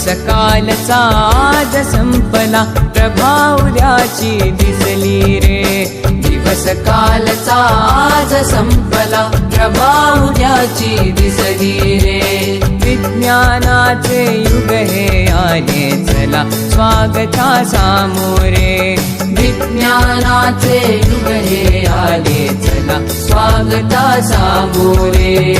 कालचा आज संपला, प्रभा उद्याची दिसली रे. दिवस कालचा आज संपला, प्रभा उद्याची दिसली रे. विज्ञानाचे युग हे आले चला, स्वागता सामोरे. विज्ञानाचे युग हे आले चला, स्वागता सामोरे.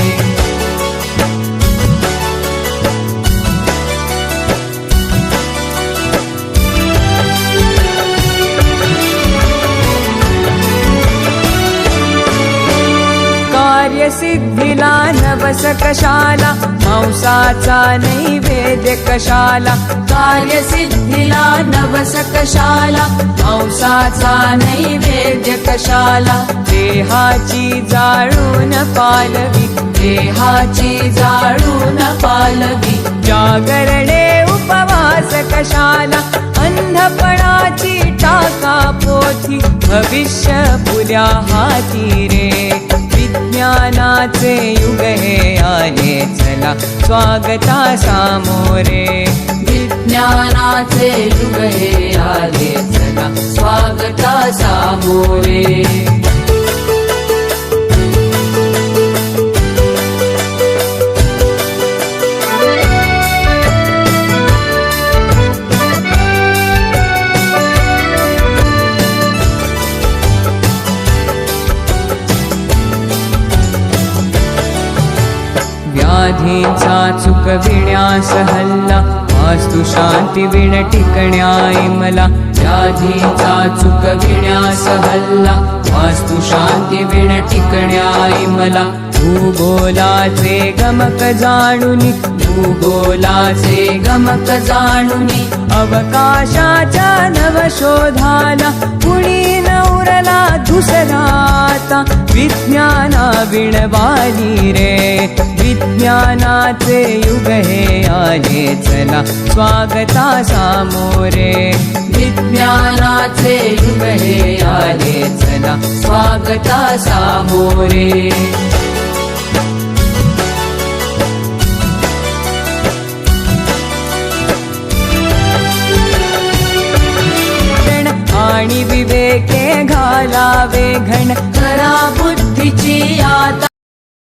कार्यसिद्धीला नवस कशाला, मांसाचा नैवेद्य कशाला. कार्यसिद्धीला नवस कशाला, मांसाचा नैवेद्य कशाला. देहाची जाळून पालवी, देहाची जाळून पालवी. जागरणे उपवास कशाला, अंधपणाची टाका पोथी. भविष्य पुऱ्या हाती रे. विज्ञानाचे युग हे आले चला, स्वागता सामोरे. विज्ञानाचे युग हे आले चला, स्वागता सामोरे. व्याधींचा चुकविण्यास हल्ला, वास्तु शांती विण टिकण्याई मला. व्याधींचा चुकविण्यास हल्ला, वास्तु शांती विण टिकण्याई मला. भूगोलाचे गमक जाणुनी, भूगोलाचे गमक जाणुनी. अवकाशाच्या नवशोधाला, कुणी नवरला दुसराता. विज्ञाना विणवाली रे. विज्ञानाचे युग हे आले चला, स्वागता सामोरे. विज्ञानाचे युग हे आले चला, स्वागता सामोरे.